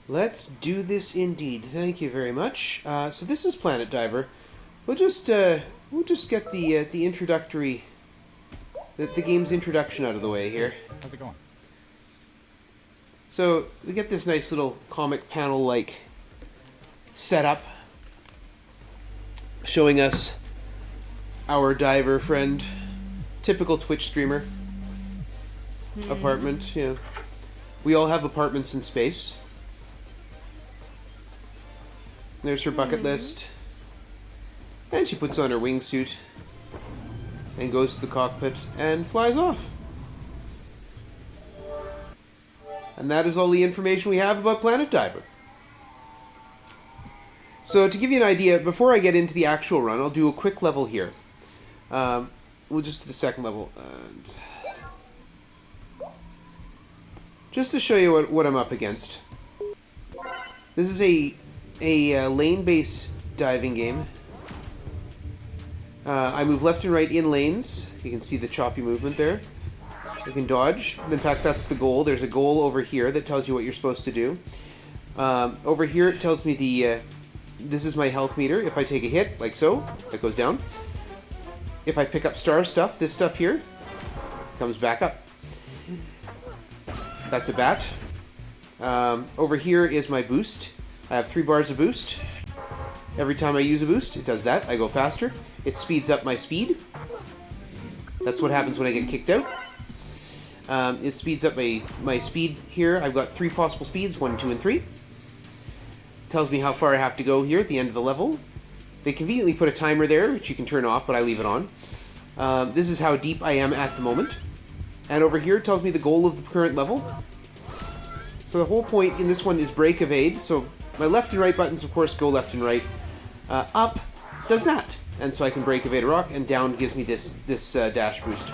Let's do this indeed. Thank you very much. So this is Planet Diver. We'll just get the introductory, the game's introduction out of the way here. How's it going? So we get this nice little comic panel-like setup, showing us our diver friend, typical Twitch streamer apartment. Yeah, we all have apartments in space. There's her bucket list. And she puts on her wingsuit and goes to the cockpit and flies off. And that is all the information we have about Planet Diver. So to give you an idea, before I get into the actual run, I'll do a quick level here. We'll just do the second level. And just to show you what I'm up against. This is a lane-based diving game. I move left and right in lanes. You can see the choppy movement there. You can dodge. In fact, that's the goal. There's a goal over here that tells you what you're supposed to do. Over here, it tells me this is my health meter. If I take a hit, like so, that goes down. If I pick up star stuff, this stuff here, comes back up. That's a bat. Over here is my boost. I have 3 bars of boost. Every time I use a boost, it does that. I go faster. It speeds up my speed. That's what happens when I get kicked out. It speeds up my speed here. I've got 3 possible speeds, 1, 2, and 3. Tells me how far I have to go here at the end of the level. They conveniently put a timer there, which you can turn off, but I leave it on. This is how deep I am at the moment. And over here it tells me the goal of the current level. So the whole point in this one is break evade. So my left and right buttons, of course, go left and right. Up does that. And so I can break evade a rock, and down gives me this dash boost.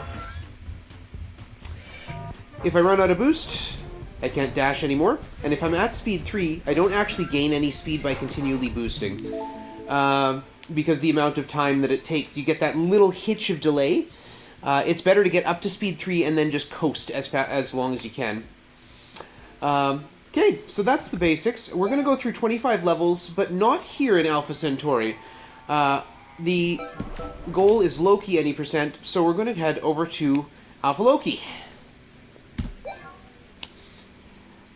If I run out of boost, I can't dash anymore. And if I'm at speed 3, I don't actually gain any speed by continually boosting. Because the amount of time that it takes, you get that little hitch of delay. It's better to get up to speed 3 and then just coast as long as you can. Okay, so that's the basics. We're going to go through 25 levels, but not here in Alpha Centauri. The goal is Loki any percent, so we're going to head over to Alpha Loki.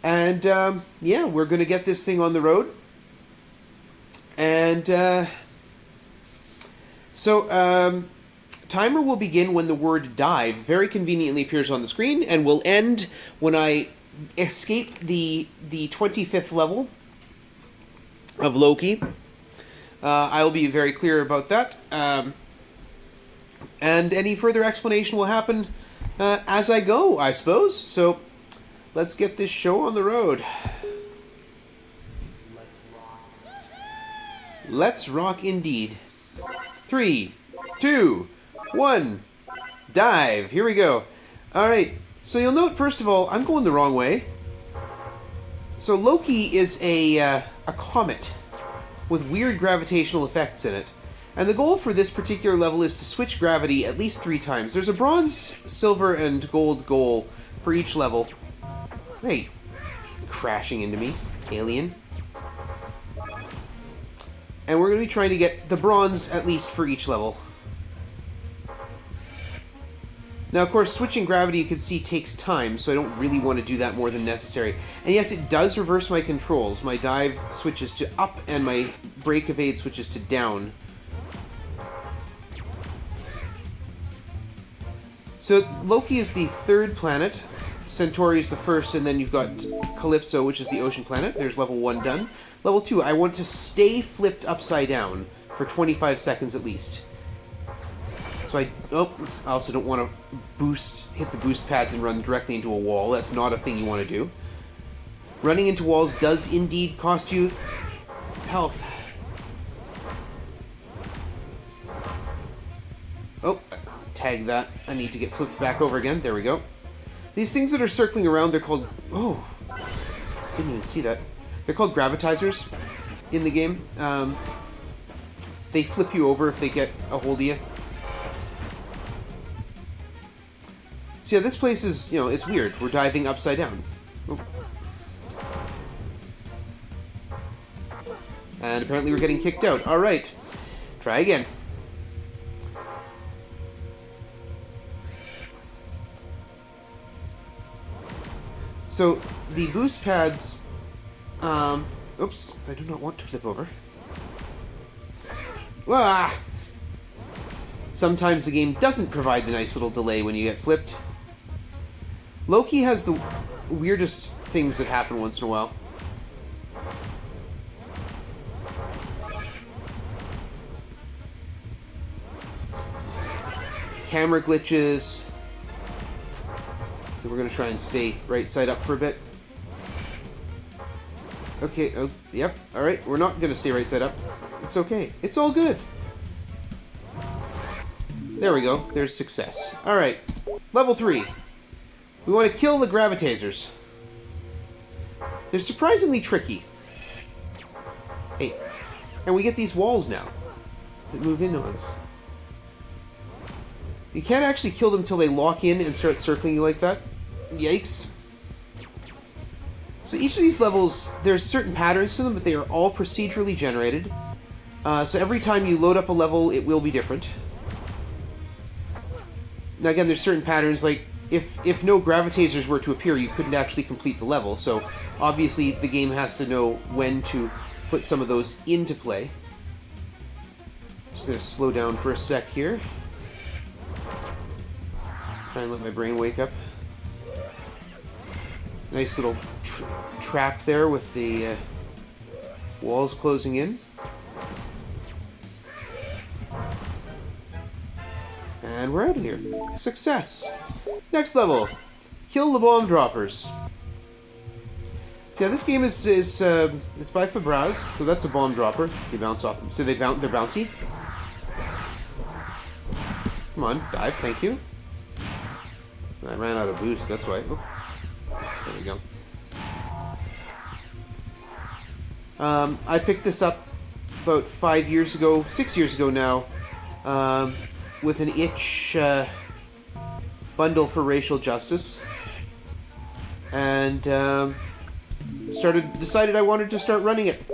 And, yeah, we're going to get this thing on the road. And, timer will begin when the word dive very conveniently appears on the screen, and will end when I escape the 25th level of Loki. I'll be very clear about that. And any further explanation will happen as I go, I suppose. So let's get this show on the road. Let's rock indeed. 3, 2, 1, dive. Here we go. All right. So you'll note, first of all, I'm going the wrong way. So Loki is a comet with weird gravitational effects in it. And the goal for this particular level is to switch gravity at least 3 times. There's a bronze, silver, and gold goal for each level. Hey, crashing into me, alien. And we're going to be trying to get the bronze at least for each level. Now, of course, switching gravity, you can see, takes time, so I don't really want to do that more than necessary. And yes, it does reverse my controls. My dive switches to up, and my break evade switches to down. So, Loki is the 3rd planet, Centauri is the 1st, and then you've got Calypso, which is the ocean planet. There's level 1 done. Level 2, I want to stay flipped upside down for 25 seconds at least. So I also don't want to hit the boost pads and run directly into a wall. That's not a thing you want to do. Running into walls does indeed cost you health. Oh, tag that. I need to get flipped back over again. There we go. These things that are circling around, they're called... Oh, didn't even see that. They're called gravitizers in the game. They flip you over if they get a hold of you. So yeah, this place is, it's weird. We're diving upside down. Oh. And apparently we're getting kicked out. Alright. Try again. So, the boost pads... oops, I do not want to flip over. Ah! Sometimes the game doesn't provide the nice little delay when you get flipped. Loki has the weirdest things that happen once in a while. Camera glitches. We're going to try and stay right side up for a bit. Okay, oh, yep, alright, we're not going to stay right side up. It's okay. It's all good. There we go. There's success. Alright, level 3. We want to kill the gravitasers. They're surprisingly tricky. Hey, and we get these walls now that move in on us. You can't actually kill them till they lock in and start circling you like that. Yikes. So each of these levels, there's certain patterns to them, but they are all procedurally generated. So every time you load up a level, it will be different. Now again, there's certain patterns, like if no gravitasers were to appear, you couldn't actually complete the level. So obviously the game has to know when to put some of those into play. Just going to slow down for a sec here. Try and let my brain wake up. Nice little trap there with the walls closing in. And we're out of here. Success! Next level. Kill the bomb droppers. So yeah, this game is it's by Fabraz, so that's a bomb dropper. You bounce off them. So they're bouncy. Come on, dive, thank you. I ran out of boost, that's why. Oh. There we go. I picked this up about 5 years ago, 6 years ago now, with an itch bundle for racial justice, and decided I wanted to start running it.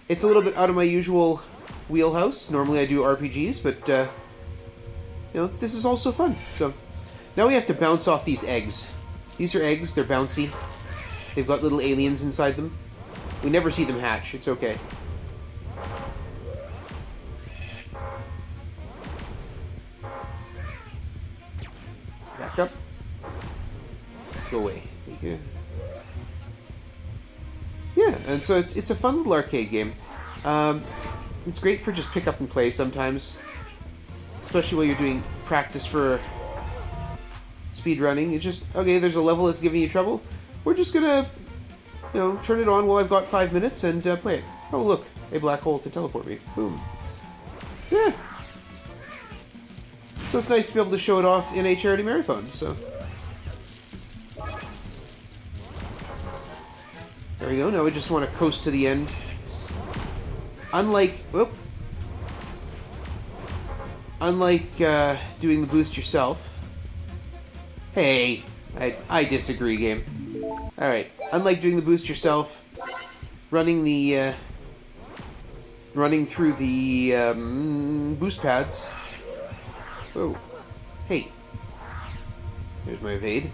It's a little bit out of my usual wheelhouse. Normally I do RPGs, but you know, this is also fun. So now we have to bounce off these eggs. These are eggs, they're bouncy. They've got little aliens inside them. We never see them hatch, it's okay. Back up. Go away. Yeah, and so it's a fun little arcade game. It's great for just pick up and play sometimes. Especially while you're doing practice for speedrunning. It's just, okay, there's a level that's giving you trouble. We're just gonna, you know, turn it on while I've got 5 minutes and play it. Oh, look, a black hole to teleport me. Boom. So, yeah. So it's nice to be able to show it off in a charity marathon, so. There we go, now we just want to coast to the end. Unlike doing the boost yourself. Hey, I disagree, game. Alright, unlike doing the boost yourself, running through the boost pads. Whoa. Hey. There's my evade.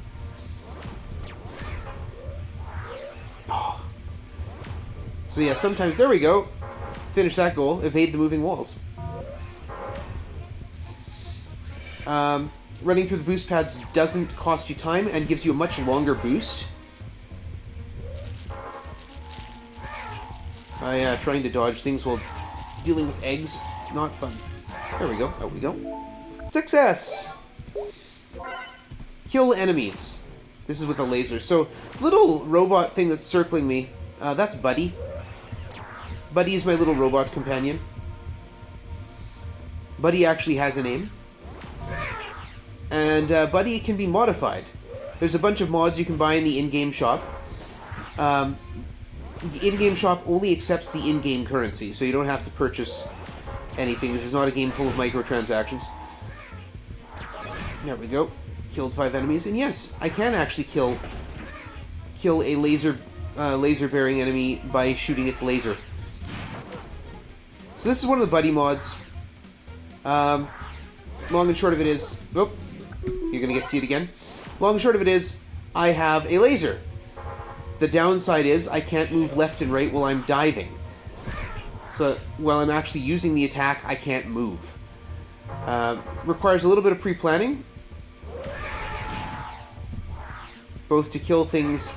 Oh. So yeah, sometimes, there we go. Finish that goal, evade the moving walls. Running through the boost pads doesn't cost you time and gives you a much longer boost. Trying to dodge things while dealing with eggs, not fun. There we go, out we go. Success! Kill enemies. This is with a laser. So, little robot thing that's circling me, that's Buddy. Buddy is my little robot companion. Buddy actually has a name. And Buddy can be modified. There's a bunch of mods you can buy in the in-game shop. The in-game shop only accepts the in-game currency, so you don't have to purchase anything. This is not a game full of microtransactions. There we go. Killed 5 enemies, and yes, I can actually kill a laser-bearing enemy by shooting its laser. So this is one of the buddy mods. Long and short of it is... Oh, you're going to get to see it again. Long and short of it is, I have a laser. The downside is I can't move left and right while I'm diving. So while I'm actually using the attack, I can't move. Requires a little bit of pre-planning. Both to kill things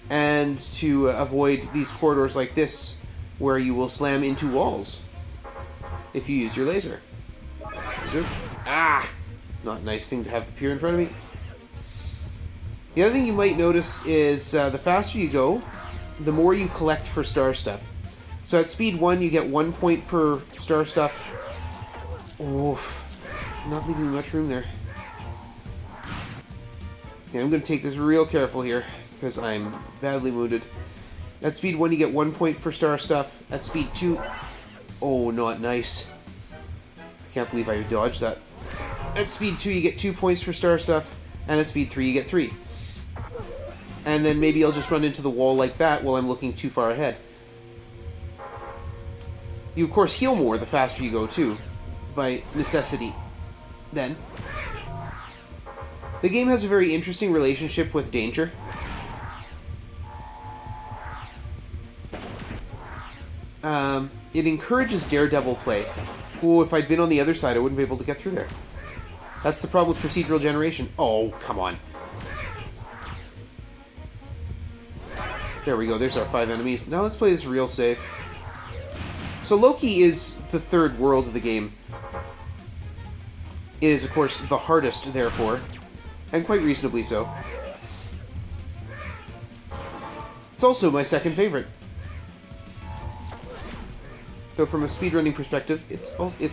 and to avoid these corridors like this, where you will slam into walls if you use your laser. Ah! Not a nice thing to have appear in front of me. The other thing you might notice is the faster you go, the more you collect for star stuff. So at speed 1, you get 1 point per star stuff. Oof. Not leaving much room there. Yeah, I'm going to take this real careful here, because I'm badly wounded. At speed 1, you get 1 point for star stuff. At speed 2... Oh, not nice. I can't believe I dodged that. At speed 2, you get 2 points for star stuff. And at speed 3, you get 3. And then maybe I'll just run into the wall like that while I'm looking too far ahead. You, of course, heal more the faster you go, too. By necessity. Then. The game has a very interesting relationship with danger. It encourages daredevil play. Oh, if I'd been on the other side, I wouldn't be able to get through there. That's the problem with procedural generation. Oh, come on. There we go, there's our 5 enemies. Now let's play this real safe. So Loki is the third world of the game. It is, of course, the hardest, therefore. And quite reasonably so. It's also my second favorite. Though from a speedrunning perspective, it's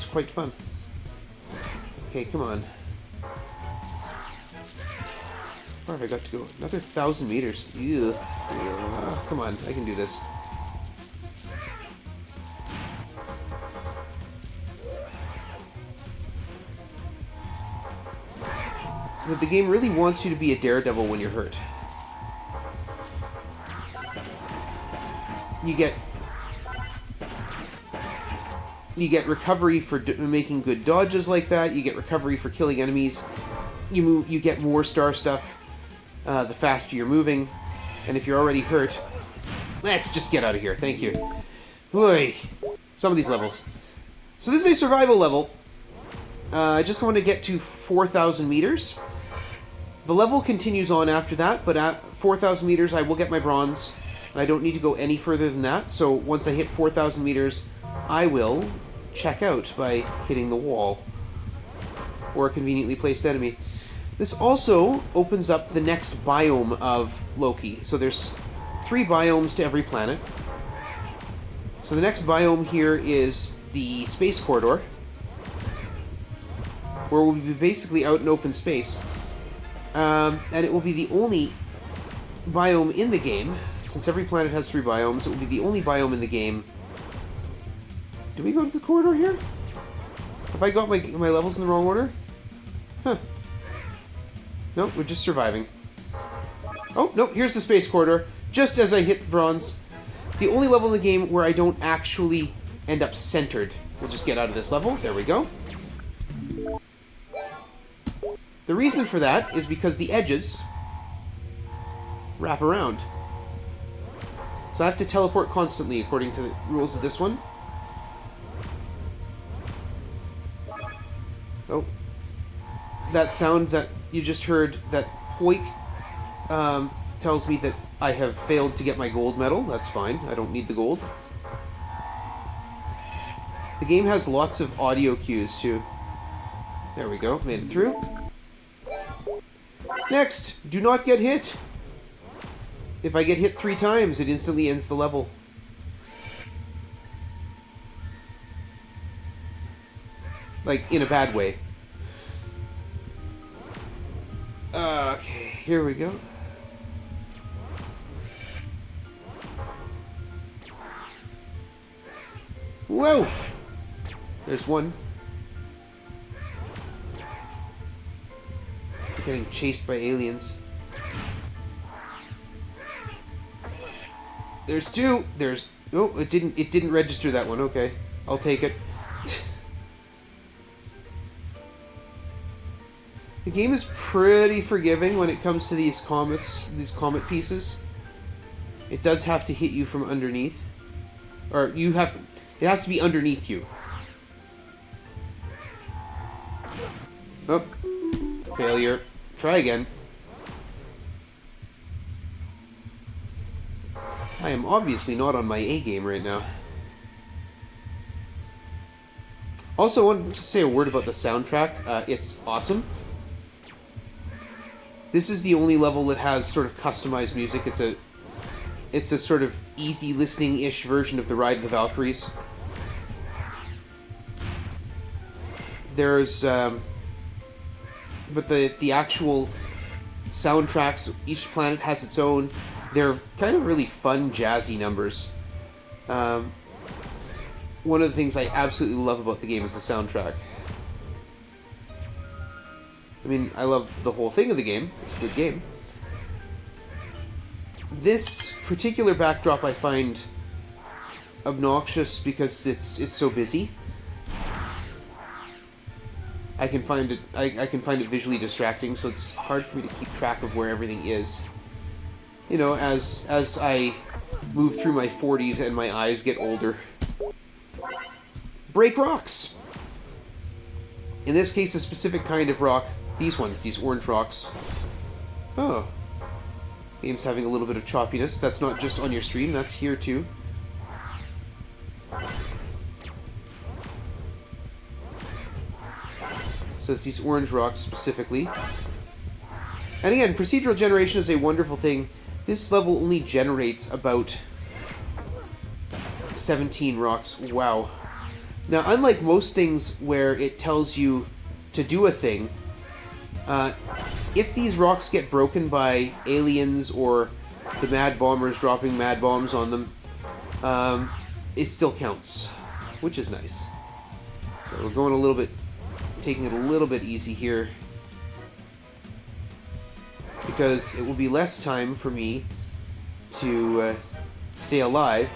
quite fun. Okay, come on. How far have I got to go? Another 1,000 meters. Ew. Come on, I can do this. But the game really wants you to be a daredevil when you're hurt. You get recovery for making good dodges like that. You get recovery for killing enemies. You get more star stuff the faster you're moving. And if you're already hurt, let's just get out of here. Thank you. Boy, some of these levels. So this is a survival level. I just want to get to 4,000 meters. The level continues on after that, but at 4,000 meters I will get my bronze. And I don't need to go any further than that, so once I hit 4,000 meters, I will check out by hitting the wall. Or a conveniently placed enemy. This also opens up the next biome of Loki. So there's 3 biomes to every planet. So the next biome here is the space corridor, where we'll be basically out in open space. And it will be the only biome in the game. Since every planet has 3 biomes, it will be the only biome in the game. Do we go to the corridor here? Have I got my levels in the wrong order? Huh. No, we're just surviving. Oh, no, here's the space corridor. Just as I hit bronze. The only level in the game where I don't actually end up centered. We'll just get out of this level. There we go. The reason for that is because the edges wrap around. So I have to teleport constantly according to the rules of this one. Oh. That sound that you just heard, that hoik, tells me that I have failed to get my gold medal. That's fine. I don't need the gold. The game has lots of audio cues, too. There we go. Made it through. Next! Do not get hit! If I get hit 3 times, it instantly ends the level. Like, in a bad way. Okay, here we go. Whoa! There's one. Getting chased by aliens. There's 2. There's... Oh, it didn't register that one. Okay. I'll take it. The game is pretty forgiving when it comes to these comet pieces. It does have to hit you from underneath. Or it has to be underneath you. Oh. Failure. Try again. I am obviously not on my A game right now. Also, I wanted to say a word about the soundtrack. It's awesome. This is the only level that has sort of customized music. It's a sort of easy listening-ish version of the Ride of the Valkyries. There's, but the actual soundtracks, each planet has its own. They're kind of really fun, jazzy numbers. One of the things I absolutely love about the game is the soundtrack. I mean, I love the whole thing of the game. It's a good game. This particular backdrop I find obnoxious because it's so busy. I can find it visually distracting, so it's hard for me to keep track of where everything is. You know, as I move through my 40s and my eyes get older. Break rocks! In this case, a specific kind of rock. These ones, these orange rocks. Oh. Game's having a little bit of choppiness. That's not just on your stream, that's here too. So it's these orange rocks specifically. And again, procedural generation is a wonderful thing. This level only generates about 17 rocks. Wow. Now, unlike most things where it tells you to do a thing, if these rocks get broken by aliens or the mad bombers dropping mad bombs on them, it still counts, which is nice. So we're going a little bit, taking it a little bit easy here, because it will be less time for me to stay alive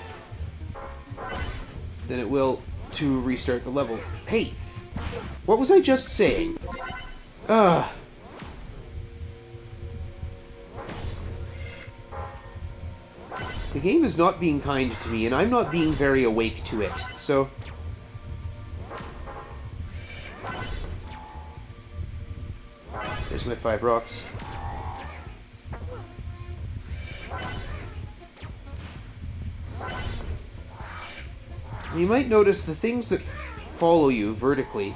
than it will to restart the level. Hey! What was I just saying? The game is not being kind to me, and I'm not being very awake to it, so... There's my 5 rocks. You might notice the things that follow you vertically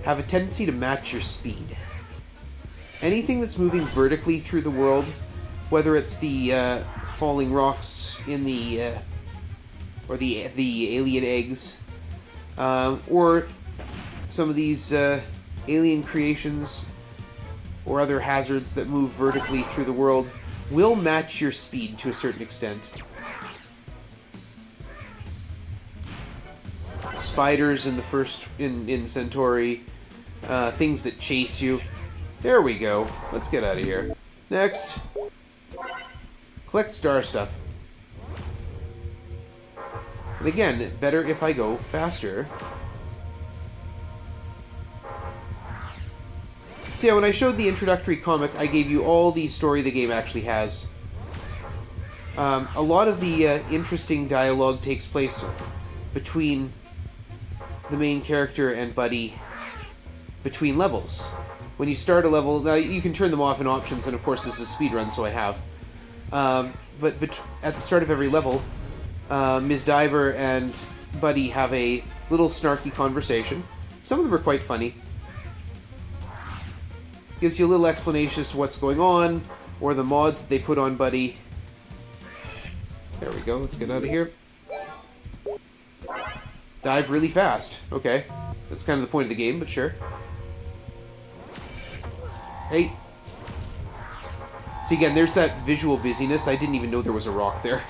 have a tendency to match your speed. Anything that's moving vertically through the world, whether it's the falling rocks in the or the alien eggs, or some of these alien creations or other hazards that move vertically through the world, will match your speed to a certain extent. Spiders in the first in Centauri, things that chase you. There we go. Let's get out of here. Next. Collect star stuff. And again, better if I go faster. So yeah, when I showed the introductory comic, I gave you all the story the game actually has. A lot of the interesting dialogue takes place between the main character and Buddy between levels. When you start a level, now you can turn them off in options, and of course this is a speedrun, so I have. But at the start of every level, Ms. Diver and Buddy have a little snarky conversation. Some of them are quite funny. Gives you a little explanation as to what's going on, or the mods that they put on Buddy. There we go, let's get out of here. Dive really fast. Okay. That's kind of the point of the game, but sure. Hey. See, again, there's that visual busyness. I didn't even know there was a rock there.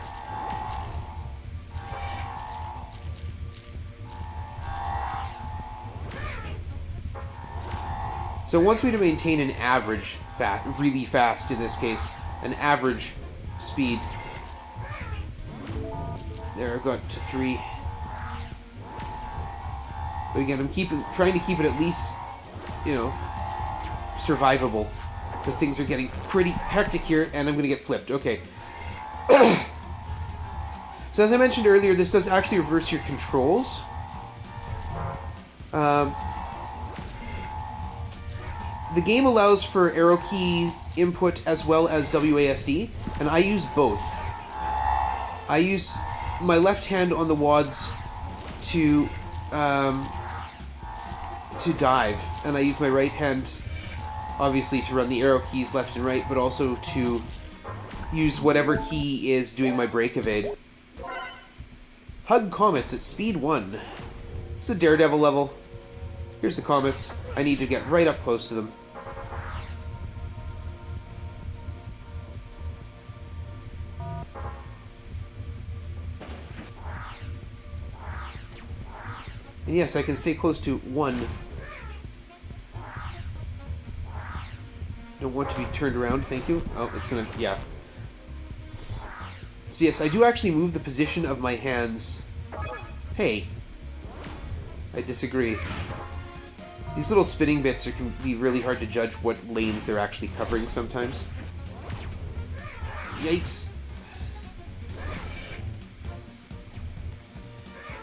So once we maintain an average, really fast in this case, an average speed. There, I've got to 3. But again, I'm trying to keep it at least, you know, survivable. Because things are getting pretty hectic here, and I'm going to get flipped. Okay. So as I mentioned earlier, this does actually reverse your controls. The game allows for arrow key input as well as WASD, and I use both. I use my left hand on the wads to dive, and I use my right hand, obviously, to run the arrow keys left and right, but also to use whatever key is doing my break evade. Hug comets at speed 1. It's a Daredevil level. Here's the comets. I need to get right up close to them. And yes, I can stay close to 1. Don't want to be turned around, thank you. Oh, it's gonna, yeah. So yes, I do actually move the position of my hands. Hey. I disagree. These little spinning bits can be really hard to judge what lanes they're actually covering sometimes. Yikes.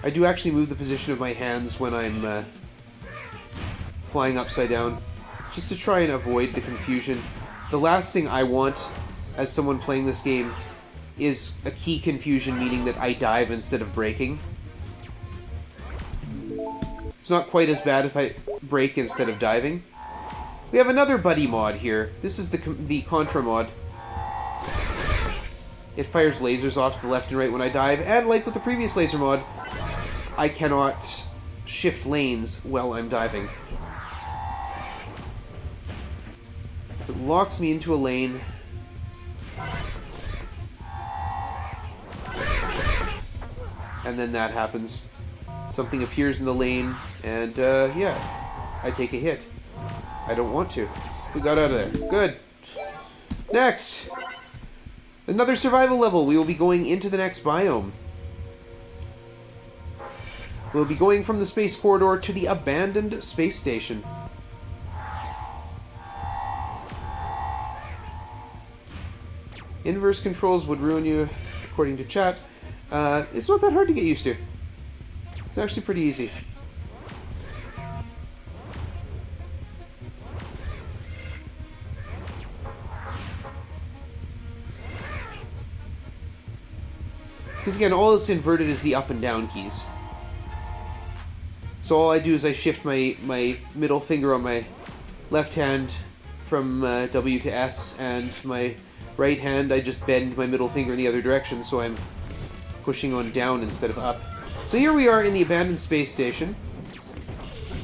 I do actually move the position of my hands when I'm flying upside down, just to try and avoid the confusion. The last thing I want as someone playing this game is a key confusion, meaning that I dive instead of breaking. It's not quite as bad if I break instead of diving. We have another buddy mod here. This is the Contra mod. It fires lasers off to the left and right when I dive, and like with the previous laser mod, I cannot shift lanes while I'm diving. So it locks me into a lane. And then that happens. Something appears in the lane, and yeah, I take a hit. I don't want to. We got out of there. Good. Next! Another survival level. We will be going into the next biome. We'll be going from the space corridor to the abandoned space station. Inverse controls would ruin you, according to chat. It's not that hard to get used to. It's actually pretty easy. Because again, all that's inverted is the up and down keys. So all I do is I shift my middle finger on my left hand from W to S, and my right hand I just bend my middle finger in the other direction, so I'm pushing on down instead of up. So here we are in the abandoned space station.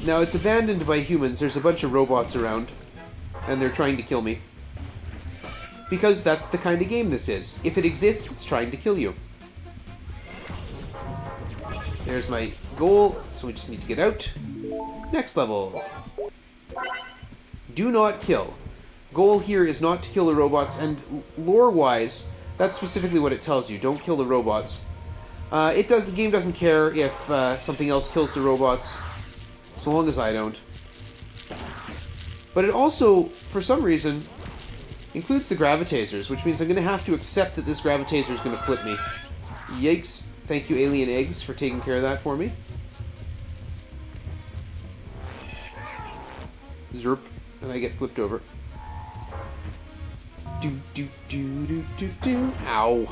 Now it's abandoned by humans. There's a bunch of robots around, and they're trying to kill me. Because that's the kind of game this is. If it exists, it's trying to kill you. There's my goal, so we just need to get out. Next level. Do not kill. Goal here is not to kill the robots, and lore-wise, that's specifically what it tells you. Don't kill the robots. The game doesn't care if something else kills the robots, so long as I don't. But it also, for some reason, includes the gravitasors, which means I'm going to have to accept that this gravitator is going to flip me. Yikes. Thank you, Alien Eggs, for taking care of that for me. Zerp, and I get flipped over. Ow.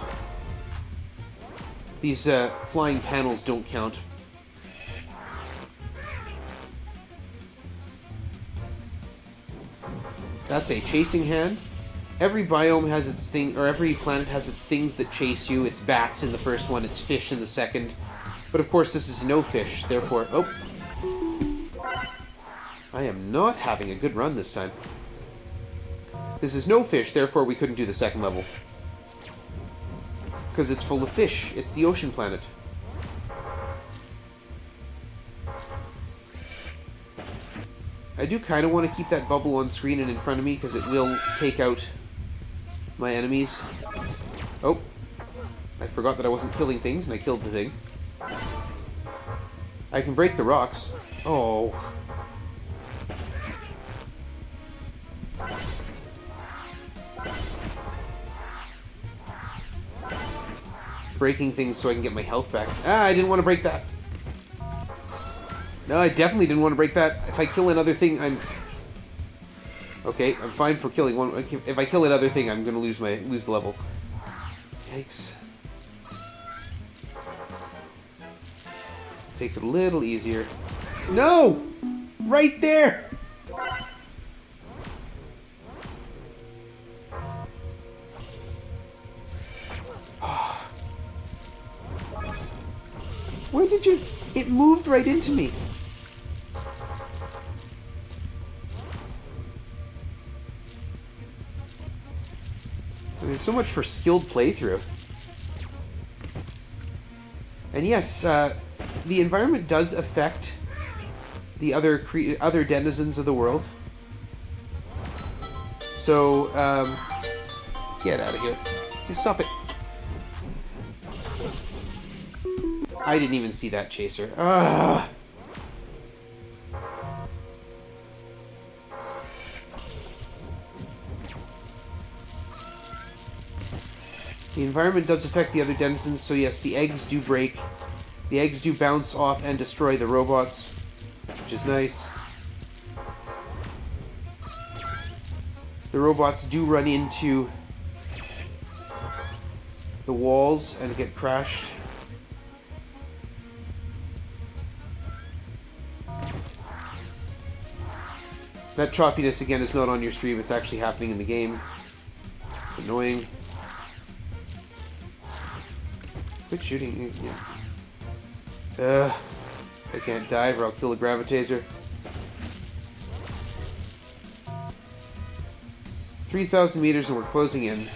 These flying panels don't count. That's a chasing hand. Every biome has its thing, or every planet has its things that chase you. It's bats in the first one, it's fish in the second. But of course this is no fish, therefore... Oh! I am not having a good run this time. This is no fish, therefore we couldn't do the second level. Because it's full of fish. It's the ocean planet. I do kind of want to keep that bubble on screen and in front of me, because it will take out my enemies. Oh. I forgot that I wasn't killing things, and I killed the thing. I can break the rocks. Oh. Breaking things so I can get my health back. Ah, I didn't want to break that. No, I definitely didn't want to break that. If I kill another thing, I'm... Okay, I'm fine for killing one. If I kill another thing, I'm going to lose the level. Yikes. Take it a little easier. No! Right there! Where did you... It moved right into me. I mean, so much for skilled playthrough. And yes, the environment does affect the other denizens of the world. So, get out of here. Stop it. I didn't even see that chaser. Ah. The environment does affect the other denizens, so yes, the eggs do break. The eggs do bounce off and destroy the robots, which is nice. The robots do run into the walls and get crashed. That choppiness, again, is not on your stream. It's actually happening in the game. It's annoying. Quit shooting. Yeah. I can't dive or I'll kill the gravitator. 3,000 meters and we're closing in.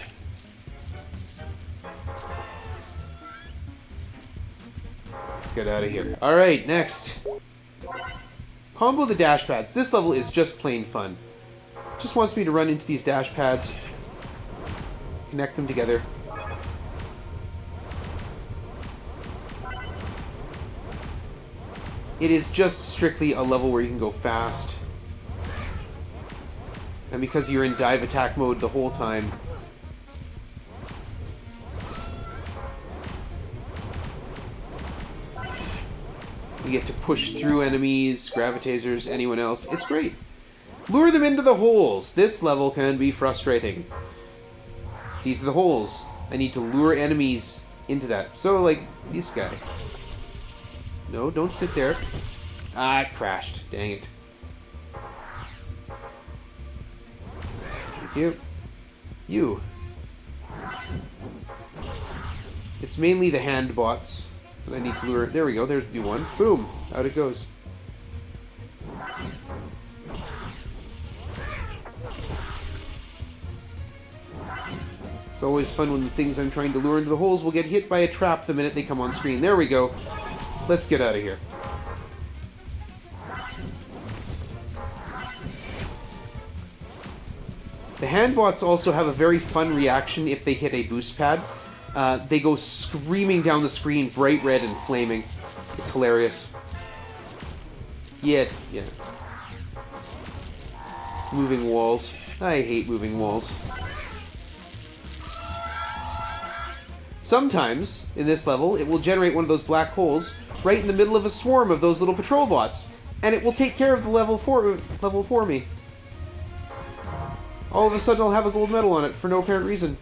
Let's get out of here. Alright, next. Combo the dash pads. This level is just plain fun. Just wants me to run into these dash pads, connect them together. It is just strictly a level where you can go fast. And because you're in dive attack mode the whole time, you get to push through enemies, gravitasors, anyone else. It's great. Lure them into the holes. This level can be frustrating. These are the holes. I need to lure enemies into that. So, like, this guy. No, don't sit there. Ah, it crashed. Dang it. Thank you. You. It's mainly the hand bots that I need to lure. There we go. There's one. Boom. Out it goes. It's always fun when the things I'm trying to lure into the holes will get hit by a trap the minute they come on screen. There we go. Let's get out of here. The handbots also have a very fun reaction if they hit a boost pad. They go screaming down the screen, bright red and flaming. It's hilarious. Yeah. Moving walls. I hate moving walls. Sometimes, in this level, it will generate one of those black holes right in the middle of a swarm of those little patrol bots, and it will take care of the level for me. All of a sudden, I'll have a gold medal on it for no apparent reason.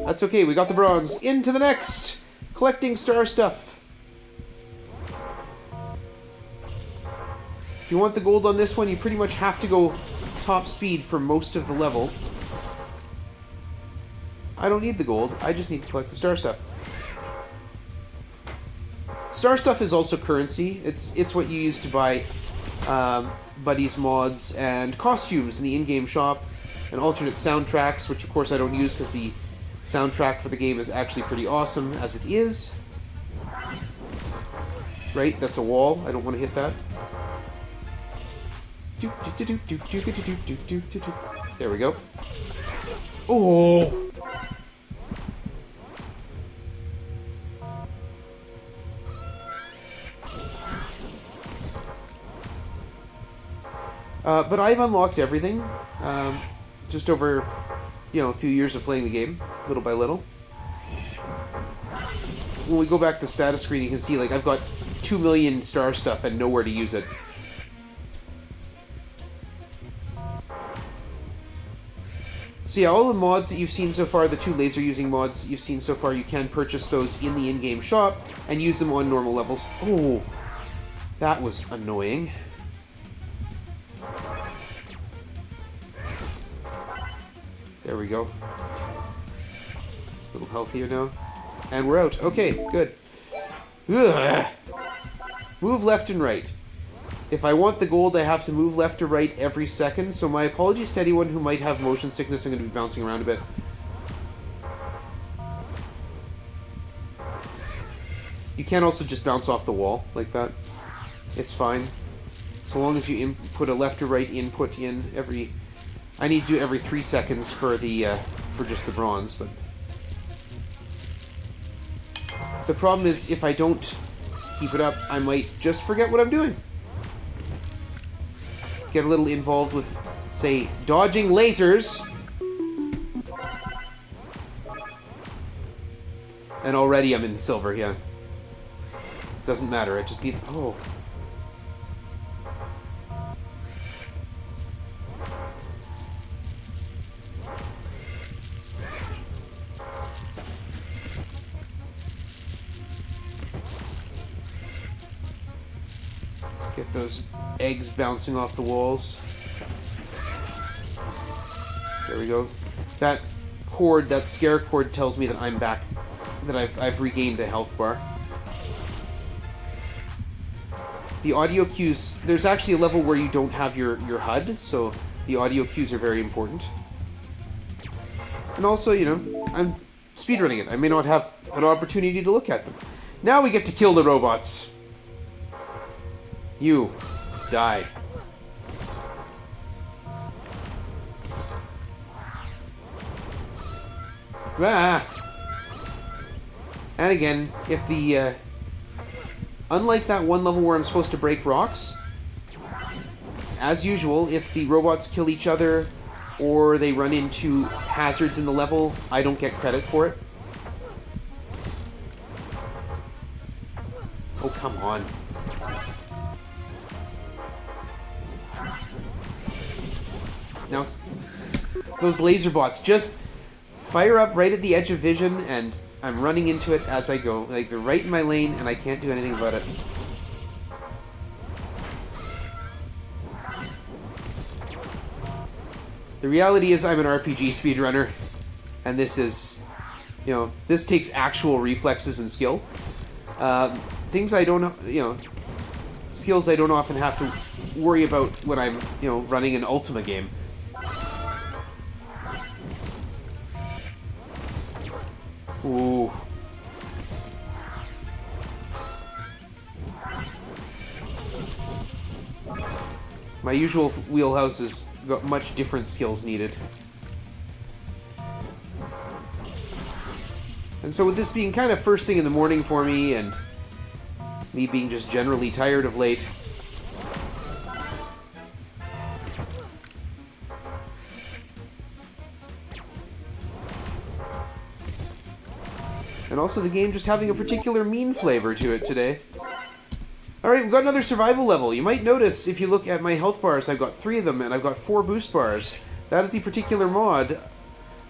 That's okay, we got the bronze. In to the next! Collecting star stuff. If you want the gold on this one, you pretty much have to go top speed for most of the level. I don't need the gold, I just need to collect the star stuff. Star stuff is also currency. It's what you use to buy buddies, mods, and costumes in the in-game shop, and alternate soundtracks, which of course I don't use because the soundtrack for the game is actually pretty awesome as it is. Right, that's a wall. I don't want to hit that. There we go. Oh! But I've unlocked everything, just over, a few years of playing the game, little by little. When we go back to the status screen, you can see, like, I've got 2 million star stuff and nowhere to use it. So yeah, all the mods that you've seen so far, the 2 laser using mods you've seen so far, you can purchase those in the in-game shop and use them on normal levels. Oh, that was annoying. There we go. A little healthier now. And we're out. Okay, good. Ugh. Move left and right. If I want the gold, I have to move left or right every second, so my apologies to anyone who might have motion sickness. I'm going to be bouncing around a bit. You can also just bounce off the wall like that. It's fine. So long as you put a left or right input in every... I need to do it every 3 seconds for the for just the bronze, but... The problem is, if I don't keep it up, I might just forget what I'm doing. Get a little involved with, say, dodging lasers. And already I'm in silver, yeah. Doesn't matter, I just need... Oh. Get those eggs bouncing off the walls. There we go. That cord, that scare cord, tells me that I'm back, that I've regained a health bar. The audio cues, there's actually a level where you don't have your HUD, so the audio cues are very important. And also, I'm speedrunning it. I may not have an opportunity to look at them. Now we get to kill the robots. You die. Ah! And again, if the, unlike that one level where I'm supposed to break rocks, as usual, if the robots kill each other or they run into hazards in the level, I don't get credit for it. Oh, come on. Now, those laser bots just fire up right at the edge of vision, and I'm running into it as I go. Like, they're right in my lane, and I can't do anything about it. The reality is I'm an RPG speedrunner, and this is, this takes actual reflexes and skill. Things I don't, skills I don't often have to worry about when I'm, running an Ultima game. Ooh. My usual wheelhouse has got much different skills needed. And so with this being kind of first thing in the morning for me, and me being just generally tired of late, and also the game just having a particular mean flavor to it today. Alright, we've got another survival level. You might notice, if you look at my health bars, I've got 3 of them, and I've got 4 boost bars. That is the particular mod.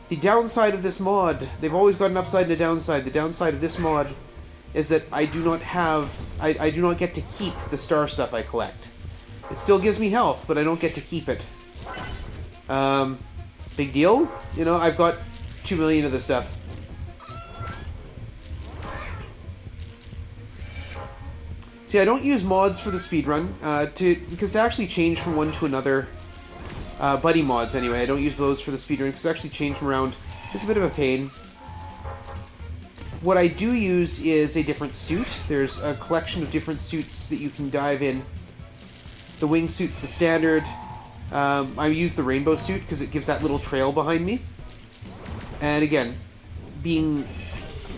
The downside of this mod, they've always got an upside and a downside. The downside of this mod is that I do not get to keep the star stuff I collect. It still gives me health, but I don't get to keep it. Big deal? I've got 2 million of this stuff. See, I don't use mods for the speedrun, because to actually change from one to another, buddy mods anyway, I don't use those for the speedrun, because to actually change them around is a bit of a pain. What I do use is a different suit. There's a collection of different suits that you can dive in. The wingsuit's the standard. I use the rainbow suit because it gives that little trail behind me. And again, being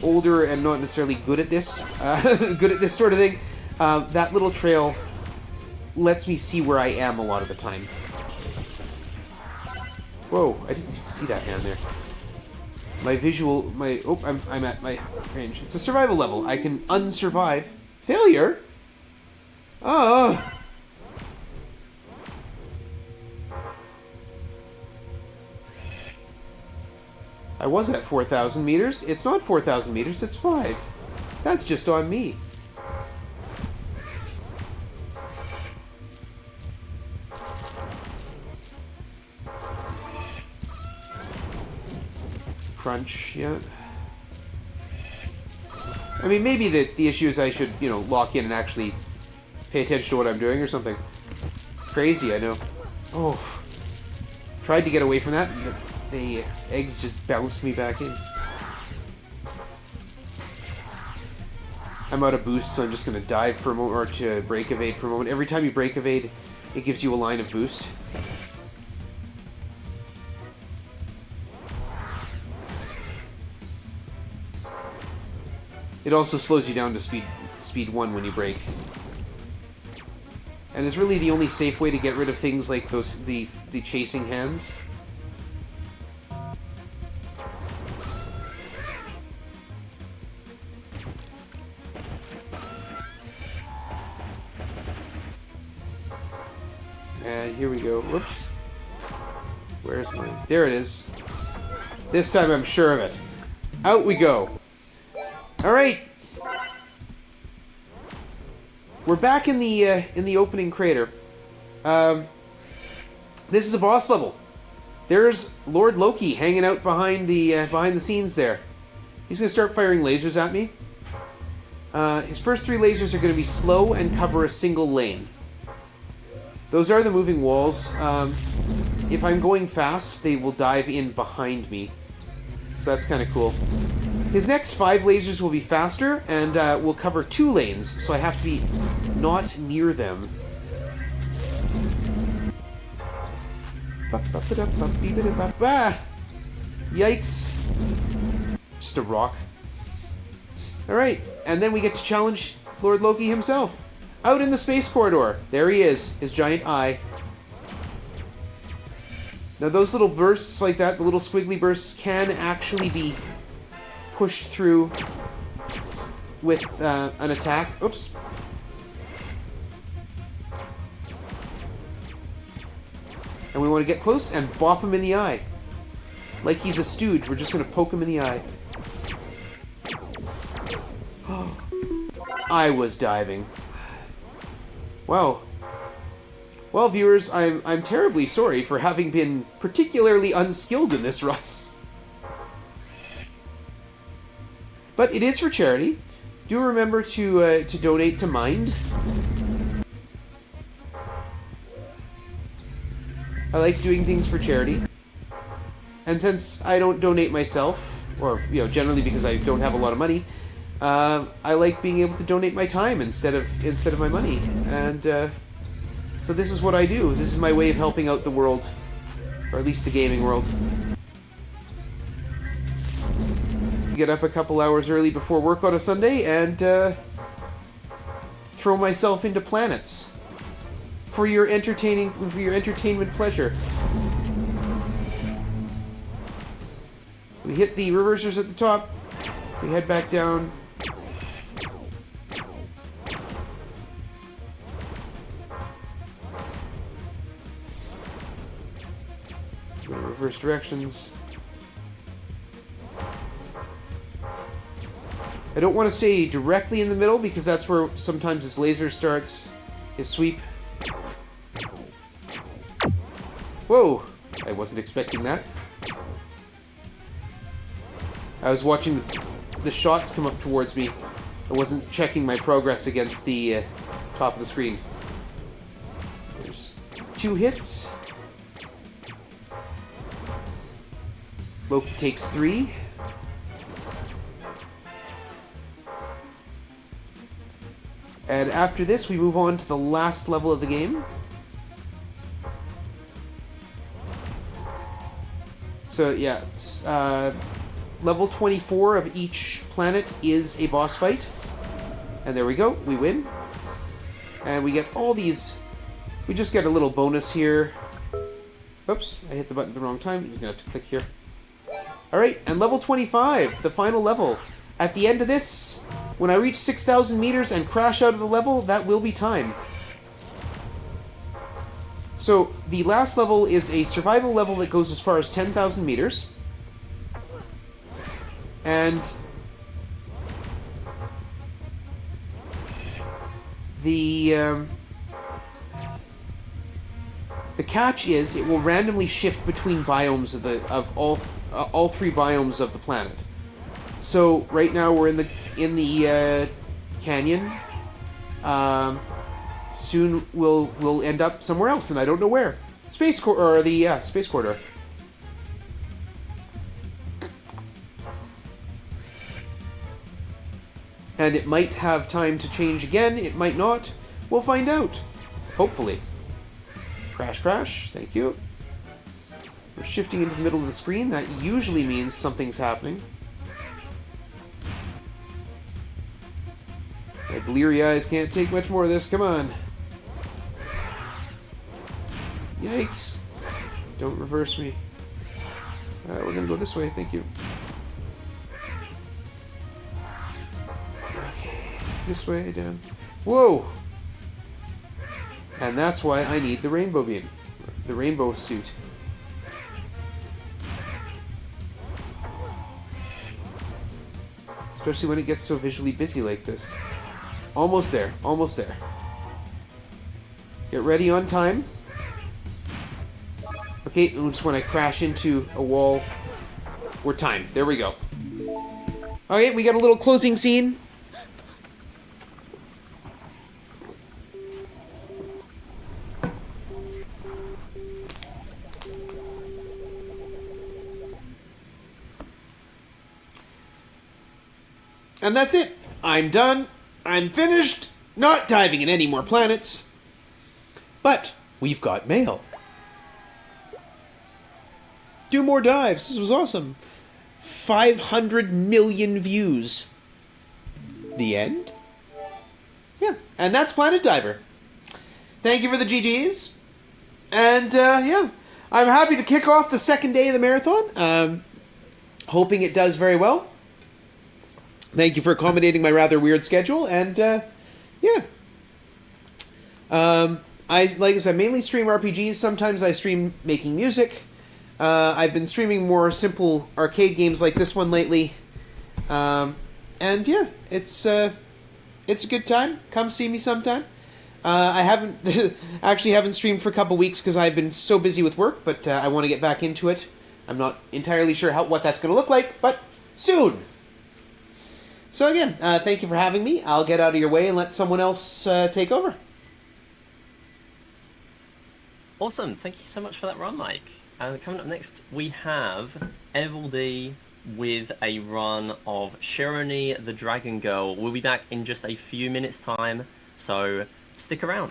older and not necessarily good at this sort of thing, that little trail lets me see where I am a lot of the time. Whoa, I didn't even see that man there. My visual, oh, I'm at my range. It's a survival level. I can unsurvive. Failure? Oh. I was at 4,000 meters. It's not 4,000 meters, it's 5. That's just on me. Crunch, yeah. I mean, maybe the issue is I should, you know, lock in and actually pay attention to what I'm doing or something. Crazy, I know. Oh. Tried to get away from that, and the eggs just bounced me back in. I'm out of boost, so I'm just going to dive for a moment, or to break evade for a moment. Every time you break evade, it gives you a line of boost. It also slows you down to speed 1 when you break. And it's really the only safe way to get rid of things like the chasing hands. And here we go. Whoops. Where's my... There it is. This time I'm sure of it. Out we go. Alright. We're back in the opening crater. This is a boss level. There's Lord Loki hanging out behind the scenes there. He's going to start firing lasers at me. His first 3 lasers are going to be slow and cover a single lane. Those are the moving walls. If I'm going fast, they will dive in behind me. So that's kind of cool. His next 5 lasers will be faster and will cover 2 lanes, so I have to be not near them. Yikes. Just a rock. Alright, and then we get to challenge Lord Loki himself. Out in the space corridor. There he is, his giant eye. Now those little bursts like that, the little squiggly bursts, can actually be pushed through with an attack. Oops. And we want to get close and bop him in the eye. Like he's a stooge, we're just going to poke him in the eye. I was diving. Wow. Well, viewers, I'm terribly sorry for having been particularly unskilled in this run. But it is for charity. Do remember to donate to Mind. I like doing things for charity. And since I don't donate myself, or you know, generally because I don't have a lot of money, I like being able to donate my time instead of my money. And so this is what I do. This is my way of helping out the world, or at least the gaming world. Get up a couple hours early before work on a Sunday and throw myself into planets for your entertainment pleasure. We hit the reversers at the top. We head back down. Reverse directions. I don't want to stay directly in the middle because that's where sometimes his laser starts his sweep. Whoa! I wasn't expecting that. I was watching the shots come up towards me. I wasn't checking my progress against the top of the screen. There's 2 hits. Loki takes 3. And after this, we move on to the last level of the game. So, yeah, level 24 of each planet is a boss fight. And there we go, we win. And we get all these... We just get a little bonus here. Oops, I hit the button at the wrong time. You're going to have to click here. Alright, and level 25, the final level. At the end of this, when I reach 6,000 meters and crash out of the level, that will be time. So, the last level is a survival level that goes as far as 10,000 meters. And the catch is it will randomly shift between biomes of all three biomes of the planet. So right now we're in the canyon. Soon we'll end up somewhere else, and I don't know where. Space corridor. And it might have time to change again. It might not. We'll find out. Hopefully. Crash, crash. Thank you. We're shifting into the middle of the screen. That usually means something's happening. My bleary eyes can't take much more of this. Come on. Yikes. Don't reverse me. We're going to go this way. Thank you. Okay. This way, down. Whoa! And that's why I need the rainbow beam. The rainbow suit. Especially when it gets so visually busy like this. Almost there. Almost there. Get ready on time. Okay, and just when I crash into a wall, we're timed. There we go. Okay, we got a little closing scene. And that's it. I'm done. I'm finished. Not diving in any more planets. But we've got mail. Do more dives. This was awesome. 500 million views. The end? Yeah. And that's Planet Diver. Thank you for the GGs. And, yeah. I'm happy to kick off the second day of the marathon. Hoping it does very well. Thank you for accommodating my rather weird schedule, and, yeah. Like I said, mainly stream RPGs. Sometimes I stream making music. I've been streaming more simple arcade games like this one lately. And, yeah, it's a good time. Come see me sometime. I haven't streamed for a couple weeks because I've been so busy with work, but I want to get back into it. I'm not entirely sure what that's going to look like, but soon! So again, thank you for having me. I'll get out of your way and let someone else take over. Awesome. Thank you so much for that run, Mike. Coming up next, we have Evil D with a run of Shirani the Dragon Girl. We'll be back in just a few minutes' time, so stick around.